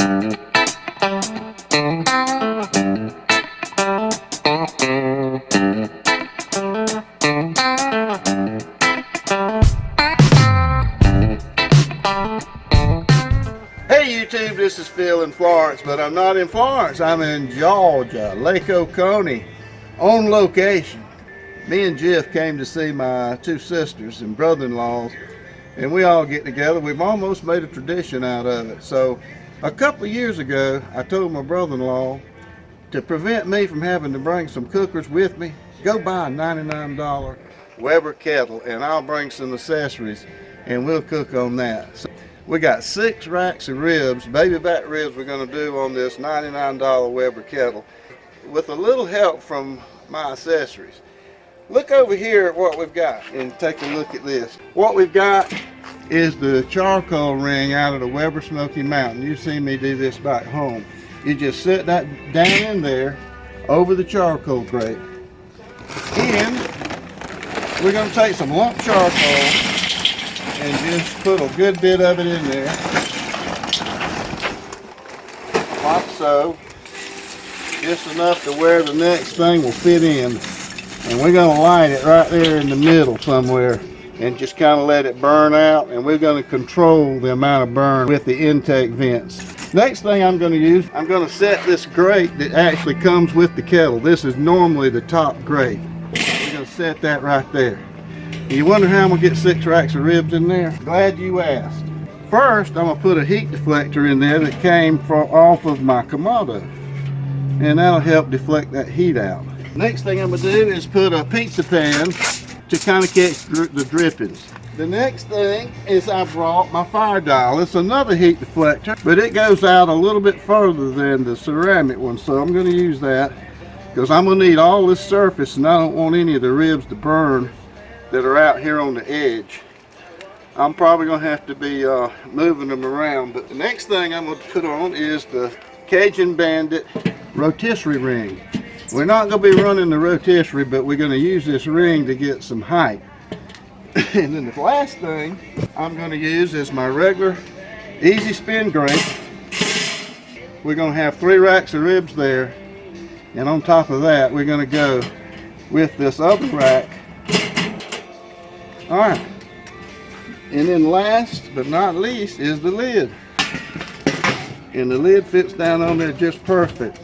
Hey YouTube, this is Phil in Florence, but I'm not in Florence. I'm in Georgia, Lake Oconee, on location. Me and Jeff came to see my two sisters and brother-in-laws, and we all get together. We've almost made a tradition out of it. So a couple of years ago, I told my brother-in-law to prevent me from having to bring some cookers with me, go buy a $99 Weber Kettle, and I'll bring some accessories, and we'll cook on that. So we got 6 racks of ribs, baby back ribs we're going to do on this $99 Weber Kettle with a little help from my accessories. Look over here at what we've got and take a look at this. What we've got is the charcoal ring out of the Weber Smoky Mountain. You've seen me do this back home. You just set that down in there over the charcoal grate. And we're going to take some lump charcoal and just put a good bit of it in there, like so, just enough to where the next thing will fit in. And we're going to light it right there in the middle somewhere and just kind of let it burn out, and we're going to control the amount of burn with the intake vents. Next thing I'm going to use, I'm going to set this grate that actually comes with the kettle. This is normally the top grate. We're going to set that right there. You wonder how I'm going to get 6 racks of ribs in there? Glad you asked. First, I'm going to put a heat deflector in there that came off of my Kamado, and that'll help deflect that heat out. Next thing I'm going to do is put a pizza pan to kind of catch the drippings. The next thing is I brought my fire dial. It's another heat deflector, but it goes out a little bit further than the ceramic one, so I'm going to use that because I'm going to need all this surface, and I don't want any of the ribs to burn that are out here on the edge. I'm probably going to have to be moving them around, but the next thing I'm going to put on is the Cajun Bandit rotisserie ring. We're not going to be running the rotisserie, but we're going to use this ring to get some height. And then the last thing I'm going to use is my regular easy spin grate. We're going to have 3 racks of ribs there, and on top of that we're going to go with this other rack. Alright, and then last but not least is the lid. And the lid fits down on there just perfect.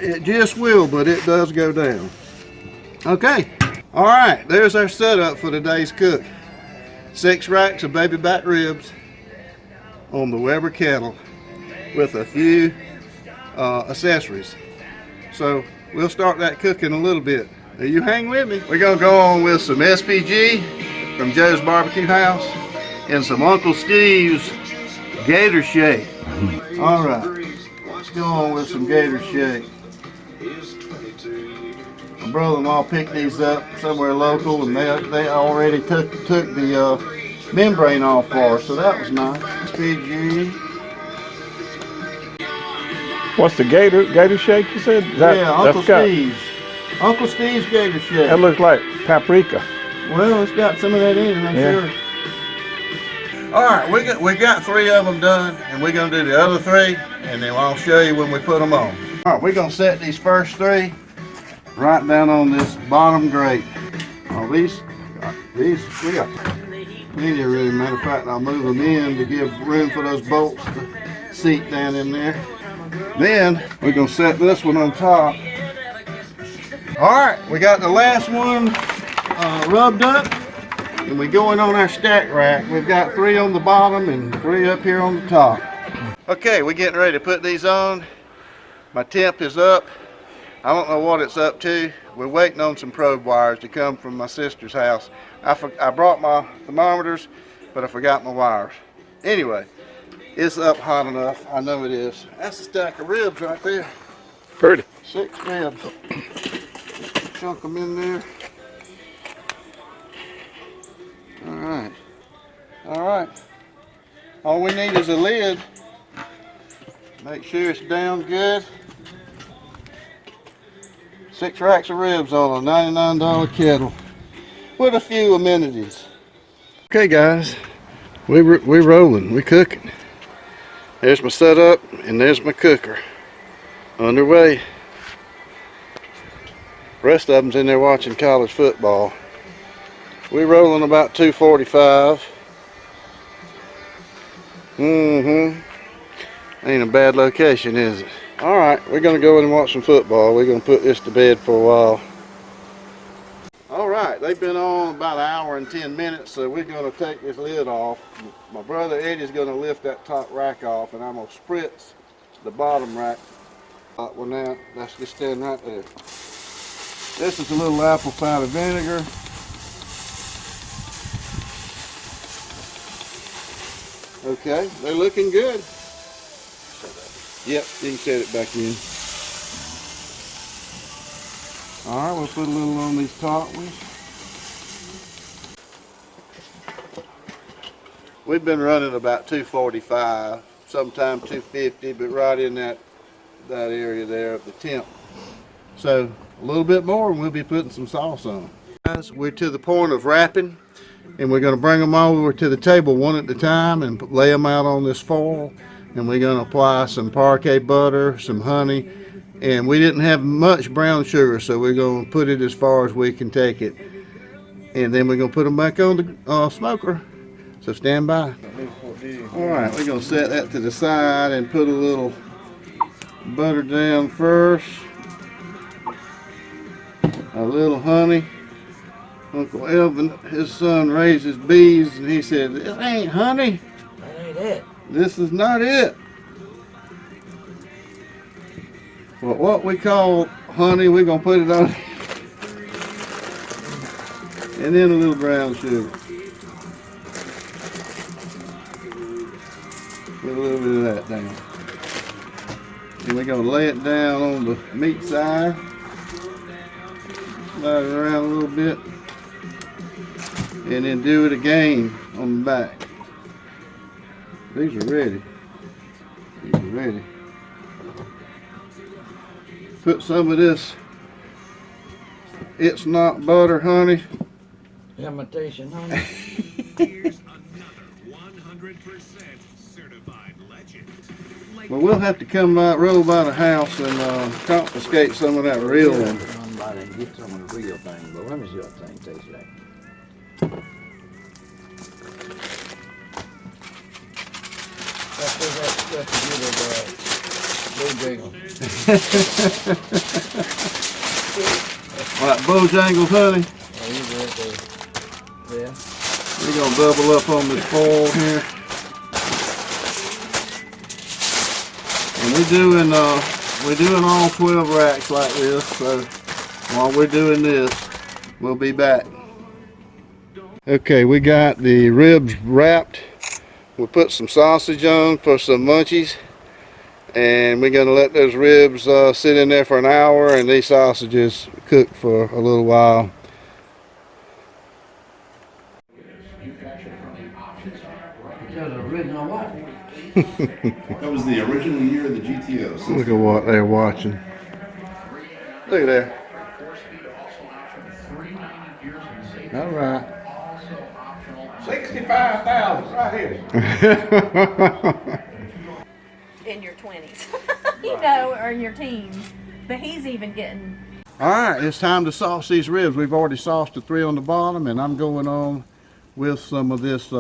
It just will, but it does go down. Okay, alright, there's our setup for today's cook. 6 racks of baby back ribs on the Weber Kettle with a few accessories. So we'll start that cooking a little bit. Now you hang with me. We're going to go on with some SPG from Joe's BBQ House and some Uncle Steve's Gator Shake. Alright, let's go on with some Gator Shake. My brother-in-law picked these up somewhere local, and they already took the membrane off for us, so that was nice. SPG. What's the Gator Shake you said? Yeah, Uncle Steve's. Uncle Steve's Gator Shake. That looks like paprika. Well, it's got some of that in it, I'm sure. Alright, we got 3 of them done, and we're going to do the other 3, and then I'll show you when we put them on. Alright, we're going to set these first 3 right down on this bottom grate. Oh, these we got plenty of room. Matter of fact, I'll move them in to give room for those bolts to seat down in there. Then we're going to set this one on top. Alright, we got the last one rubbed up, and we're going on our stack rack. We've got 3 on the bottom and 3 up here on the top. Okay, we're getting ready to put these on. My temp is up. I don't know what it's up to. We're waiting on some probe wires to come from my sister's house. I brought my thermometers, but I forgot my wires. Anyway, it's up hot enough. I know it is. That's a stack of ribs right there. Pretty. 6 ribs. Chunk them in there. Alright. Alright. All we need is a lid. Make sure it's down good. 6 racks of ribs on a $99 kettle with a few amenities. Okay guys, we're rolling, we're cooking. There's my setup, and there's my cooker. Underway. Rest of them's in there watching college football. We're rolling about 2:45. Ain't a bad location, is it? Alright, we're gonna go in and watch some football. We're gonna put this to bed for a while. Alright, they've been on about an hour and 10 minutes, so we're gonna take this lid off. My brother Eddie's gonna lift that top rack off, and I'm gonna spritz the bottom rack. Well, now that's just standing right there. This is a little apple cider vinegar. Okay, they're looking good. Yep, you can set it back in. Alright, we'll put a little on these top ones. We've been running about 245, sometimes 250, but right in that area there of the temp. So a little bit more and we'll be putting some sauce on. Guys, we're to the point of wrapping, and we're going to bring them over to the table one at a time and lay them out on this foil, and we're going to apply some parquet butter, some honey, and we didn't have much brown sugar, so we're going to put it as far as we can take it, and then we're going to put them back on the smoker. So stand by. Alright, we're going to set that to the side and put a little butter down first, a little honey. Uncle Elvin, his son raises bees, and he said, "This ain't honey. That ain't it. This is not it." But what we call honey, we're going to put it on. And then a little brown sugar. Put a little bit of that down. And we're going to lay it down on the meat side. Slide it around a little bit. And then do it again on the back. These are ready. These are ready. Put some of this It's Not Butter honey. Imitation honey. Well, we'll have to come by, roll by the house and confiscate some of that real one. Come by and get some of the real thing, but let me see what thing tastes like. That stuff to get at Bojangles honey. Oh, you right there. Yeah. We're gonna double up on this foil here. And we're doing all 12 racks like this, so while we're doing this, we'll be back. Okay, we got the ribs wrapped. We put some sausage on for some munchies, and we're gonna let those ribs sit in there for an hour, and these sausages cook for a little while. Original what? That was the original year of the GTO. Look at what they're watching. Look at there. All right. 65,000 right here. In your 20s, you know, or in your teens. But he's even getting. All right, it's time to sauce these ribs. We've already sauced the 3 on the bottom, and I'm going on with some of this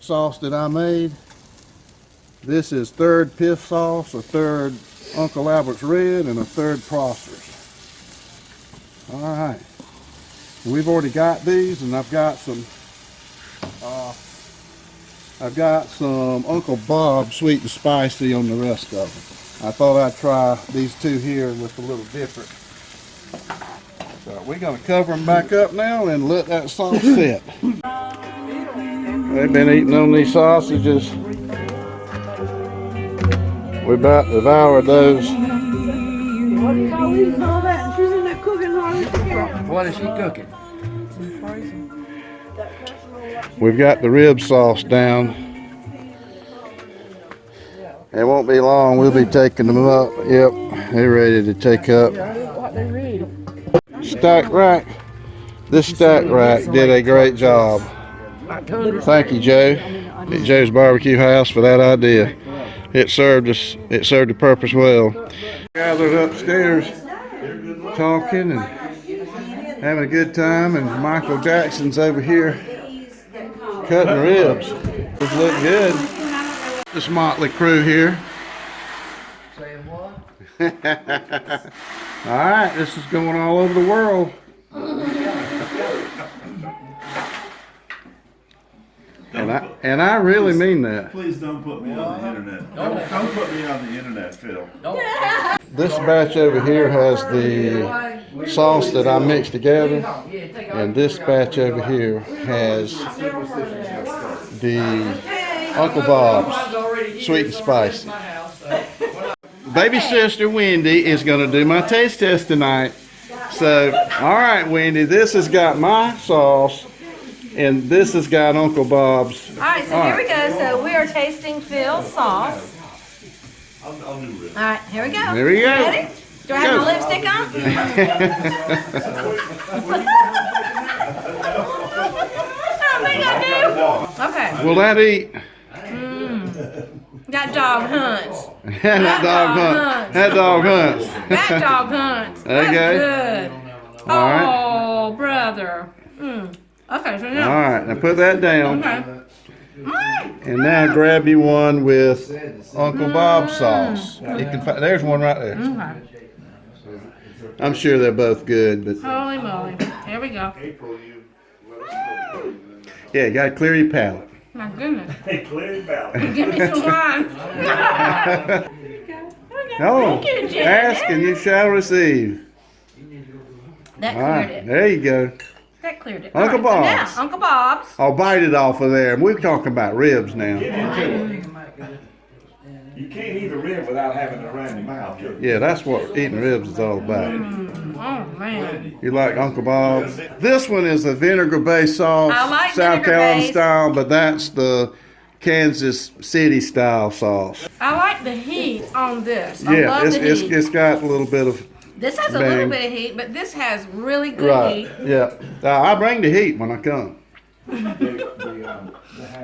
sauce that I made. This is 3rd Piff sauce, a 3rd Uncle Albert's Red, and a 3rd Prosper's. All right, we've already got these, and I've got some Uncle Bob Sweet and Spicy on the rest of them. I thought I'd try these 2 here with a little different. So we're going to cover them back up now and let that sauce sit. They've been eating on these sausages. We about devoured those. What is she cooking? We've got the rib sauce down. It won't be long, we'll be taking them up. Yep, they're ready to take up. Stack rack. This stack rack did a great job. Thank you, Joe, at Joe's BBQ House, for that idea. it served the purpose well. Gathered upstairs talking and having a good time, and Michael Jackson's over here cutting ribs. Those look good. This motley crew here. All right, this is going all over the world. And I really mean that. Please don't put me on the internet. Don't put me on the internet, Phil. This batch over here has the sauce that I mixed together, and this batch over here has the Uncle Bob's sweet and spicy. Baby sister Wendy is going to do my taste test tonight. So, all right, Wendy, this has got my sauce, and this has got Uncle Bob's. All right, so here we go. So we are tasting Phil's sauce. I'll do ribs. All right, here we go. Here we go. Ready? Do I have my lipstick on? I think I do. Okay. Will that eat? That dog hunts. That dog hunts. That dog hunts. That dog hunts. That's Okay. good. All right. Oh, brother. Okay, so All now. right, now put that down. Okay. And now grab you one with Uncle Bob's sauce. You can find, there's one right there. Okay. I'm sure they're both good, but Holy moly. Here we go. yeah, you gotta clear your palate. My goodness. Hey, clear your ballot. Give me some wine. Oh, Thank you, Jim. ask and you shall receive. That All cleared right, it. there you go. That cleared it. Uncle All right, Bob's. so now, Uncle Bob's. I'll bite it off of there. We're talking about ribs now. You can't eat a rib without having it around your mouth. Yeah, that's what eating ribs is all about. Oh, man. You like Uncle Bob's? This one is a vinegar-based sauce, I like South Carolina vinegar-based. style, but that's the Kansas City style sauce. I like the heat on this. I Yeah, love the heat. it's got a little bit of This has a bang. little bit of heat, but this has really good right. heat. Yeah, I bring the heat when I come.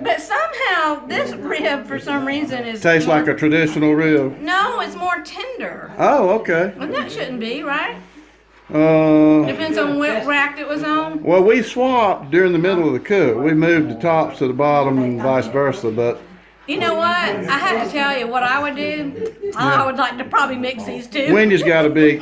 But somehow this rib, for some reason, is Tastes more, like a traditional rib. No, it's more tender. Oh, okay. And that shouldn't be, right? Uh, Depends on what rack it was on. well, we swapped during the middle of the cook. We moved the tops to the bottom and vice versa, but You know what? I have to tell you what I would do. I would like to probably mix these two. Wendy's got a big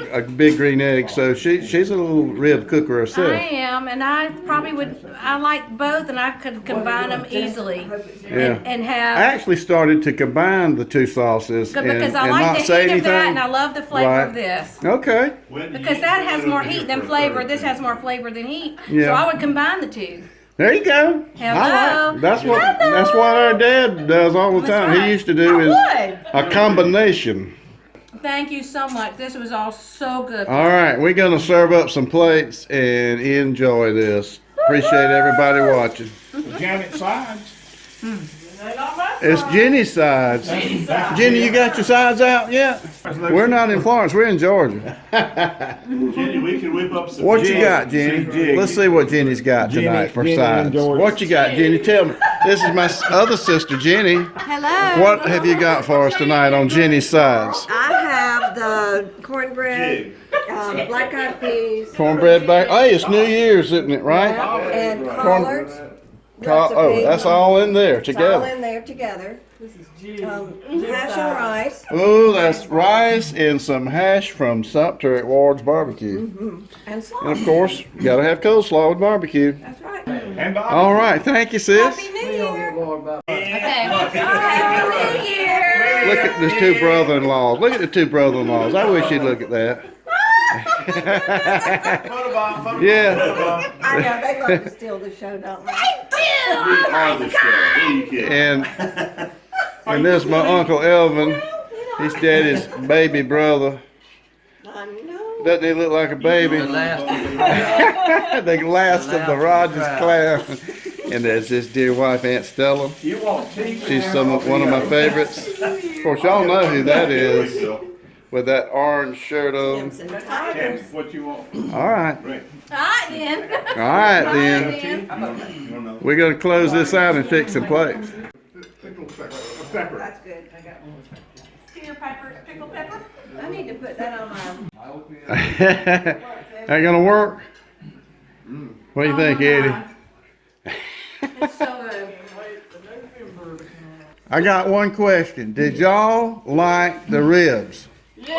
green egg, so she's a little rib cooker I herself. am, and I probably would. I like both, and I could combine them easily, Yeah. and I have actually started to combine the two sauces and, because I and like not the say heat of that, anything. and I love the flavor Right. of this. Okay. Because that has more heat than flavor. This has more flavor than heat. So Yeah. I would combine the two. There you go. Hello. I like, that's what Hello. that's what our dad does all the That's time. right. He used to do I is would. a combination. Thank you so much. This was all so good. All right, we're gonna serve up some plates and enjoy this. Appreciate everybody watching. Janet sides. It's Jenny's sides. Jenny, you got your sides out yet? We're not in Florence. We're in Georgia. Jenny, we can whip up some. What you jig. got, Jenny? Jig. Let's see what Jenny's got tonight for Jenny sides. enjoys- What you got, Jenny? Tell me. This is my other sister, Jenny. Hello. What have you got for us tonight on Jenny's sides? I have the cornbread, Jig. black eyed peas, Cornbread back. Hey, it's New Year's, isn't it? Right? and collards. Oh, that's all in there It's all together. in there together. Hash and rice. Oh, that's rice and some hash from Sumter at Ward's Barbecue. And And sauce. of course, you gotta have coleslaw with barbecue. That's right. And Bob. All right, thank you, sis. Happy New Year. Okay. Happy New Year. Look at these two brother-in-laws. Look at the two brother-in-laws. I wish you'd look at that. Photobomb, photobomb, Yeah. photobomb. I know, they love to steal the show, don't they? We are the show. Who you kidding? And this is my Uncle Elvin. He's Daddy's baby brother. I know. Doesn't he look like a baby? The last of the Rogers clan. And there's his dear wife, Aunt Stella. You want tea? She's one of my favorites. Of course, y'all know who that is with that orange shirt on. Tims and tigers. What you want? All right. All right then. All right, then. We're going to close this out and fix some plates. with pepper. That's good. I got one with pepper. Peter pepper, pickled pepper. I need to put that on my. Ain't gonna work? What do you think, Eddie? It's so good. I got one question. Did y'all like the ribs? All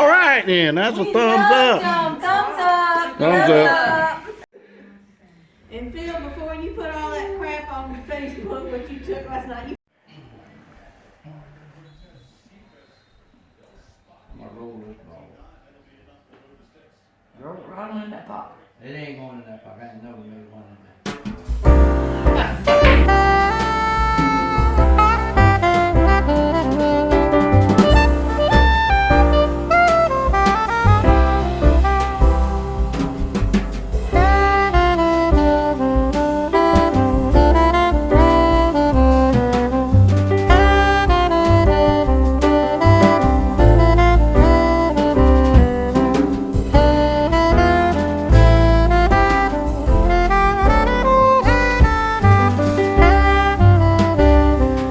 right then, that's a thumbs up. Thumbs up. Thumbs up. And Phil, before you put all that crap on Facebook, what you took last night, you I'm gonna roll this ball. roll it right in that pot. It ain't going in that pocket. I know we made one in there.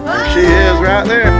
There she is right there.